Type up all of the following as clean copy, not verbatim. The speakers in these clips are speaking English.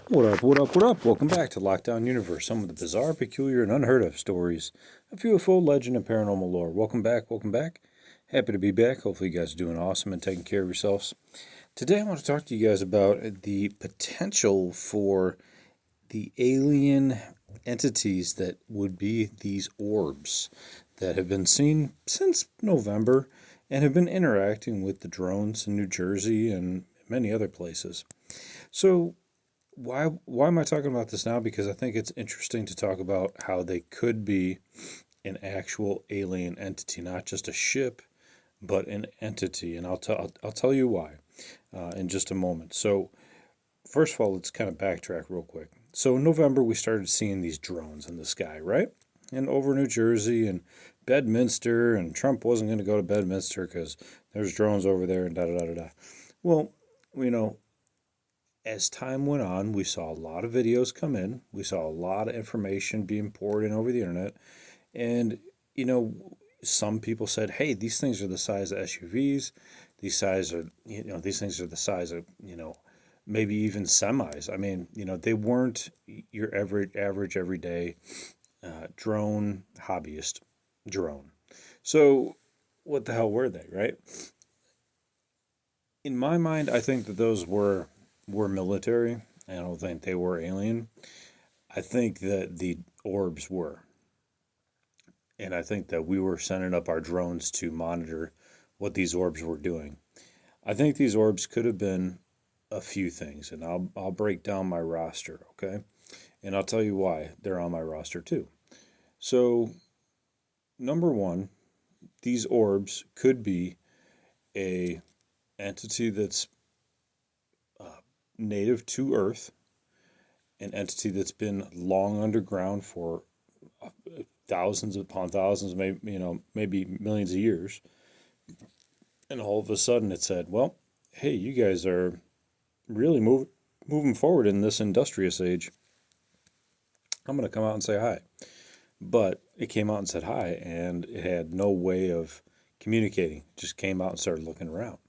What up, what up, what up? Welcome back to Lockdown Universe, some of the bizarre, peculiar, and unheard of stories of UFO legend and paranormal lore. Welcome back, welcome back. Happy to be back. Hopefully, you guys are doing awesome and taking care of yourselves. Today, I want to talk to you guys about the potential for the alien entities that would be these orbs that have been seen since November and have been interacting with the drones in New Jersey and many other places. So, why am I talking about this now? Because I think it's interesting to talk about how they could be an actual alien entity, not just a ship, but an entity. And I'll tell you why in just a moment. So first of all, let's kind of backtrack real quick. So in November we started seeing these drones in the sky, right? And over New Jersey and Bedminster, and Trump wasn't going to go to Bedminster because there's drones over there and da da da da da. Well, you know, as time went on, we saw a lot of videos come in. We saw a lot of information being poured in over the internet. And, you know, some people said, hey, these things are the size of SUVs. These things are the size of, maybe even semis. I mean, they weren't your average everyday drone hobbyist drone. So what the hell were they, right? In my mind, I think that those were military. I don't think they were alien. I think that the orbs were. And I think that we were sending up our drones to monitor what these orbs were doing. I think these orbs could have been a few things, and I'll break down my roster, okay? And I'll tell you why they're on my roster too. So, number one, these orbs could be a entity that's native to Earth, an entity that's been long underground for thousands upon thousands, maybe millions of years, and all of a sudden it said, "Well, hey, you guys are really moving forward in this industrious age. I'm going to come out and say hi." But it came out and said hi, and it had no way of communicating. It just came out and started looking around.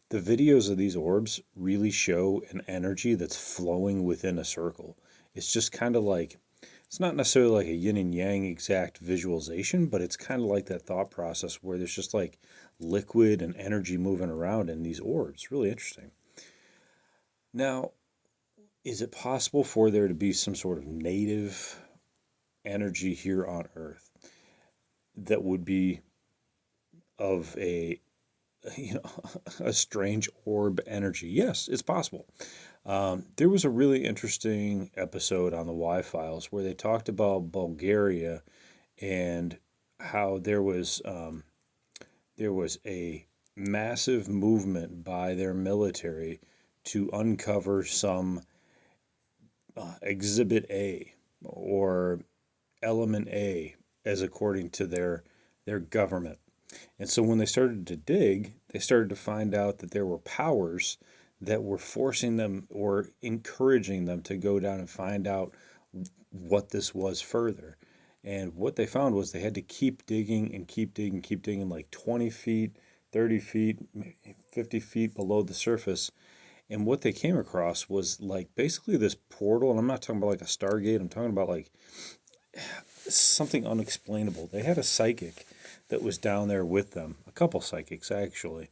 The videos of these orbs really show an energy that's flowing within a circle. It's just kind of like, it's not necessarily like a yin and yang exact visualization, but it's kind of like that thought process where there's just like liquid and energy moving around in these orbs. Really interesting. Now, is it possible for there to be some sort of native energy here on Earth that would be of a you know a strange orb energy? Yes, it's possible. There was a really interesting episode on the Y Files where they talked about Bulgaria and how there was a massive movement by their military to uncover some Exhibit A or Element A, as according to their government. And so when they started to dig, they started to find out that there were powers that were forcing them or encouraging them to go down and find out what this was further. And what they found was they had to keep digging and keep digging, keep digging, like 20 feet, 30 feet, 50 feet below the surface. And what they came across was like basically this portal. And I'm not talking about like a Stargate, I'm talking about like something unexplainable. They had a psychic that was down there with them, a couple psychics actually.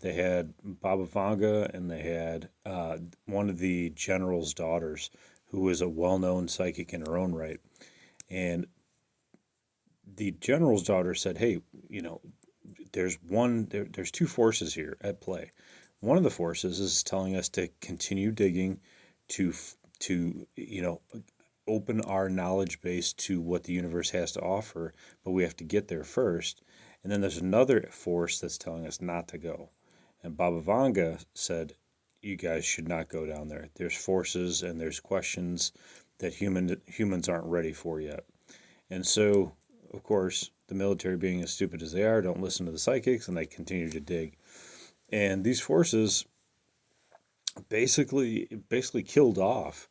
They had Baba Vanga, and they had one of the general's daughters, who was a well-known psychic in her own right. And the general's daughter said, "Hey, there's two forces here at play. One of the forces is telling us to continue digging, to open our knowledge base to what the universe has to offer, but we have to get there first. And then there's another force that's telling us not to go." And Baba Vanga said, "You guys should not go down there. There's forces and there's questions that humans aren't ready for yet." And so, of course, the military, being as stupid as they are, don't listen to the psychics, and they continue to dig. And these forces basically killed off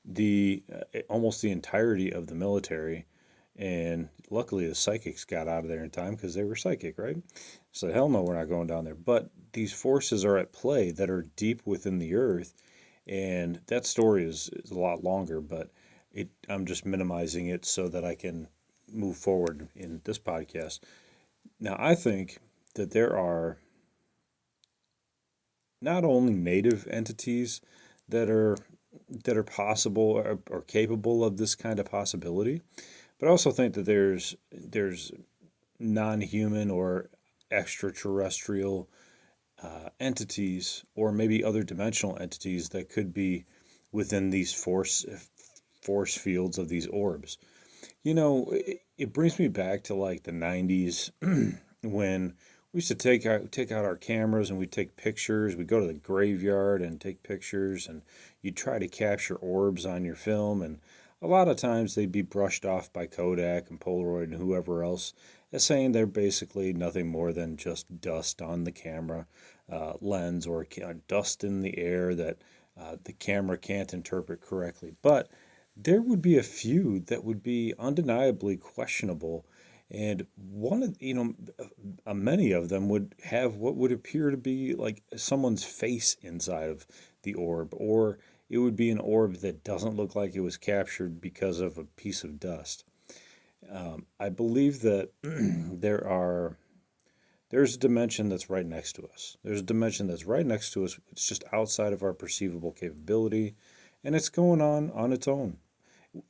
the almost the entirety of the military. And luckily the psychics got out of there in time because they were psychic, right? So hell no, we're not going down there. But these forces are at play that are deep within the earth, And that story is a lot longer, but I'm just minimizing it so that I can move forward in this podcast. Now, I think that there are not only native entities that are possible or capable of this kind of possibility, but I also think that there's non-human or extraterrestrial entities or maybe other dimensional entities that could be within these force fields of these orbs. It brings me back to like the 90s when we used to take out our cameras and we'd take pictures. We'd go to the graveyard and take pictures, and you'd try to capture orbs on your film. And a lot of times they'd be brushed off by Kodak and Polaroid and whoever else as saying they're basically nothing more than just dust on the camera lens or dust in the air that the camera can't interpret correctly. But there would be a few that would be undeniably questionable, and one of many of them would have what would appear to be like someone's face inside of the orb, or it would be an orb that doesn't look like it was captured because of a piece of dust. I believe that there's a dimension that's right next to us. There's a dimension that's right next to us. It's just outside of our perceivable capability, and it's going on its own.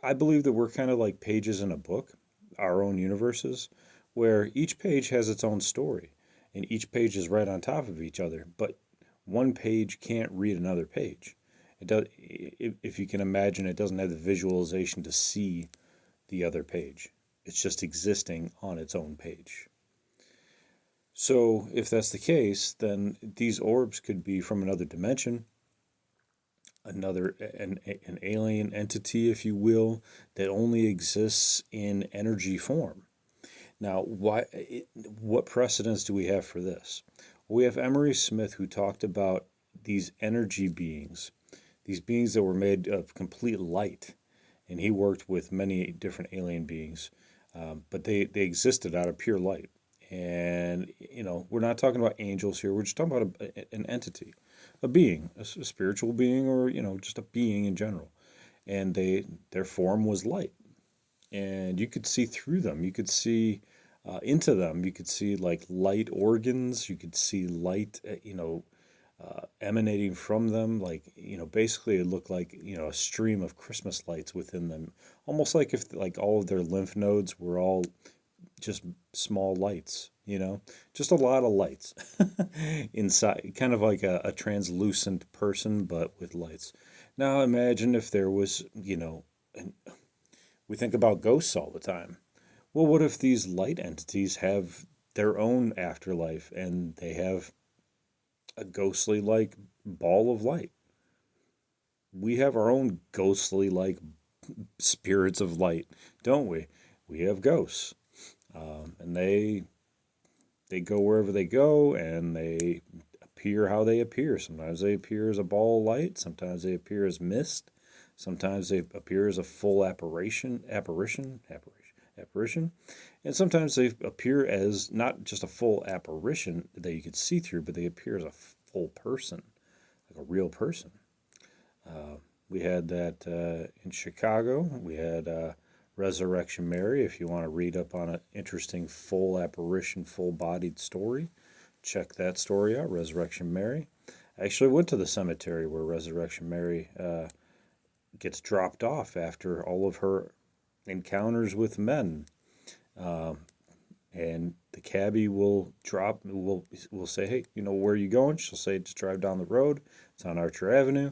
I believe that we're kind of like pages in a book, our own universes, where each page has its own story, and each page is right on top of each other, but one page can't read another page. It does, if you can imagine, it doesn't have the visualization to see the other page. It's just existing on its own page. So, if that's the case, then these orbs could be from another dimension, an alien entity, if you will, that only exists in energy form. Now, what precedence do we have for this? We have Emery Smith, who talked about these energy beings, these beings that were made of complete light, and he worked with many different alien beings, but they existed out of pure light. And we're not talking about angels here. We're just talking about an entity, a being, a spiritual being, or just a being in general. And their form was light, and you could see through them. You could see into them. You could see like light organs. You could see light, emanating from them. Like basically it looked like a stream of Christmas lights within them, almost like if like all of their lymph nodes were all just small lights, just a lot of lights inside, kind of like a translucent person, but with lights. Now imagine if there was, and we think about ghosts all the time. Well, what if these light entities have their own afterlife and they have a ghostly like ball of light? We have our own ghostly like spirits of light, don't we? We have ghosts, and they go wherever they go, and they appear how they appear. Sometimes they appear as a ball of light. Sometimes they appear as mist. Sometimes they appear as a full apparition, and sometimes they appear as not just a full apparition that you could see through, but they appear as a full person, like a real person. We had that in Chicago. We had Resurrection Mary. If you want to read up on an interesting full apparition, full bodied story, check that story out, Resurrection Mary. I actually went to the cemetery where Resurrection Mary gets dropped off after all of her encounters with men. Uh, and the cabbie will say, "Hey, where are you going?" She'll say, "Just drive down the road. It's on Archer Avenue."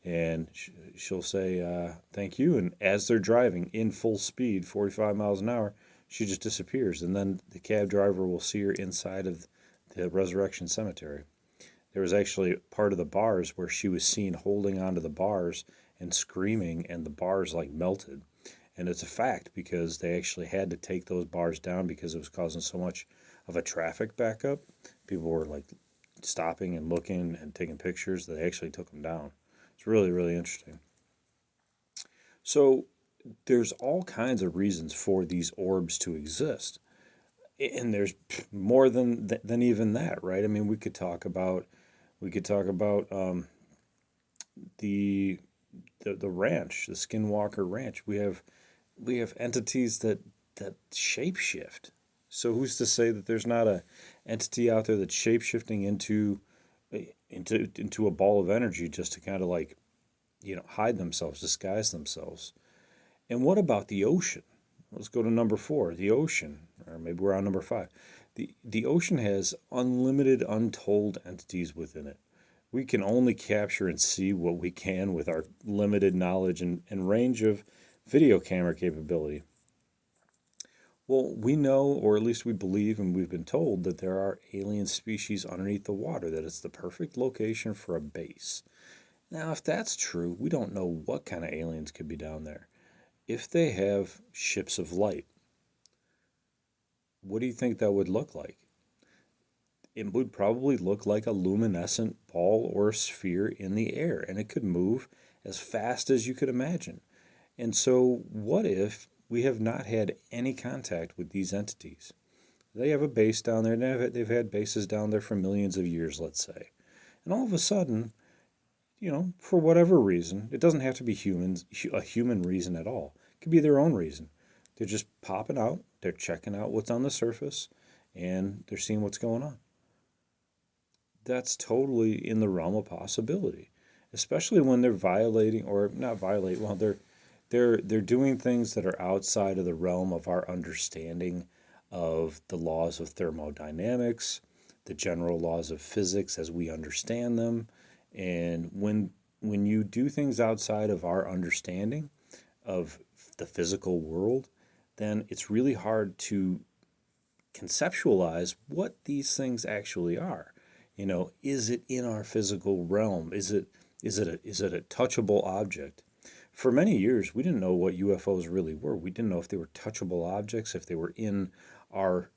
And she'll say, "Thank you." And as they're driving in full speed, 45 miles an hour, she just disappears. And then the cab driver will see her inside of the Resurrection Cemetery. There was actually part of the bars where she was seen holding onto the bars and screaming, and the bars like melted. And it's a fact because they actually had to take those bars down because it was causing so much of a traffic backup. People were like stopping and looking and taking pictures. They actually took them down. It's really, really interesting. So there's all kinds of reasons for these orbs to exist, and there's more than even that, right? I mean, we could talk about the the ranch, the Skinwalker Ranch. We have entities that shapeshift. So who's to say that there's not a entity out there that's shapeshifting into a ball of energy just to kind of like, hide themselves, disguise themselves. And what about the ocean? Let's go to number 4, the ocean, or maybe we're on number 5. The ocean has unlimited, untold entities within it. We can only capture and see what we can with our limited knowledge and range of video camera capability. Well, we know, or at least we believe, and we've been told that there are alien species underneath the water, that it's the perfect location for a base. Now, if that's true, we don't know what kind of aliens could be down there. If they have ships of light, what do you think that would look like? It would probably look like a luminescent ball or sphere in the air, and it could move as fast as you could imagine. And so, what if we have not had any contact with these entities? They have a base down there, and they've had bases down there for millions of years, let's say. And all of a sudden, for whatever reason, it doesn't have to be a human reason at all. It could be their own reason. They're just popping out, they're checking out what's on the surface, and they're seeing what's going on. That's totally in the realm of possibility, especially when they're violating, or not violate, well, they're doing things that are outside of the realm of our understanding of the laws of thermodynamics, the general laws of physics as we understand them. And when you do things outside of our understanding of the physical world, then it's really hard to conceptualize what these things actually are. Is it in our physical realm? Is it a touchable object? For many years, we didn't know what UFOs really were. We didn't know if they were touchable objects, if they were in our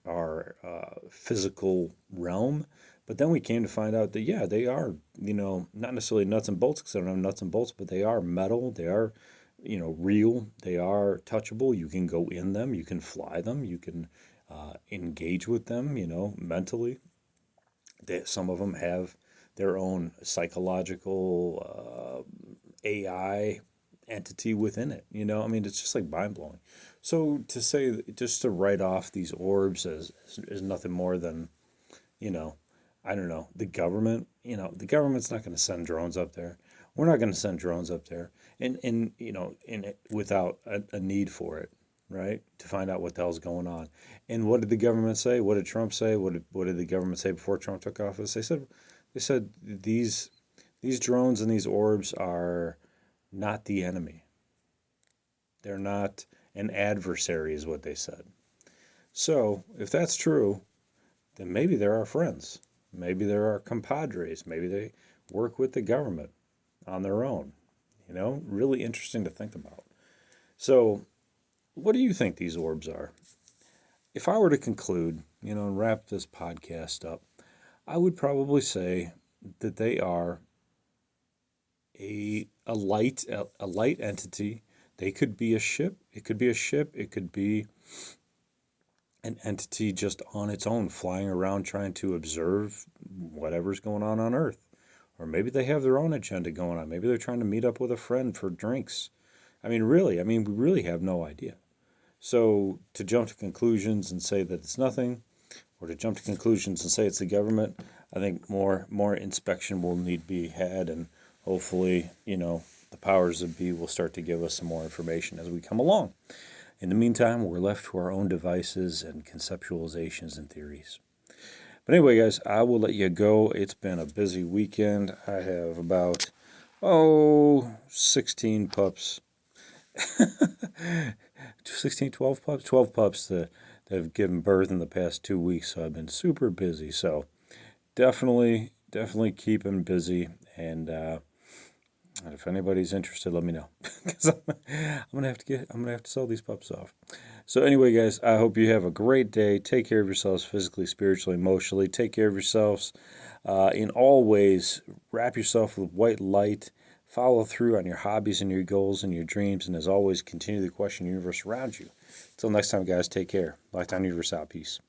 physical realm. But then we came to find out that, yeah, they are, not necessarily nuts and bolts, because they don't have nuts and bolts, but they are metal. They are, real. They are touchable. You can go in them. You can fly them. You can engage with them, mentally. Some of them have their own psychological AI entity within it. I mean, it's just like mind blowing. So to say, just to write off these orbs as is nothing more than, you know, I don't know, the government. The government's not going to send drones up there. We're not going to send drones up there, and without a need for it, right? To find out what the hell's going on. And what did the government say? What did Trump say? What did the government say before Trump took office? They said these drones and these orbs are not the enemy. They're not an adversary, is what they said. So if that's true, then maybe they're our friends. Maybe they're our compadres. Maybe they work with the government on their own. Really interesting to think about. So, what do you think these orbs are? If I were to conclude, and wrap this podcast up, I would probably say that they are a light entity. They could be a ship. It could be a ship. It could be an entity just on its own, flying around trying to observe whatever's going on Earth. Or maybe they have their own agenda going on. Maybe they're trying to meet up with a friend for drinks. We really have no idea. So to jump to conclusions and say that it's nothing, or to jump to conclusions and say it's the government, I think more inspection will need to be had, and hopefully, the powers that be will start to give us some more information as we come along. In the meantime, we're left to our own devices and conceptualizations and theories. But anyway, guys, I will let you go. It's been a busy weekend. I have about, 16 pups. 16, 12 pups? 12 pups that have given birth in the past 2 weeks, so I've been super busy. So definitely keeping busy, and if anybody's interested, let me know, because I'm gonna have to sell these pups off. So anyway, guys, I hope you have a great day. Take care of yourselves physically, spiritually, emotionally. Take care of yourselves in all ways. Wrap yourself with white light. Follow through on your hobbies and your goals and your dreams. And as always, continue to question the universe around you. Until next time, guys, take care. Lifetime Universe out. Peace.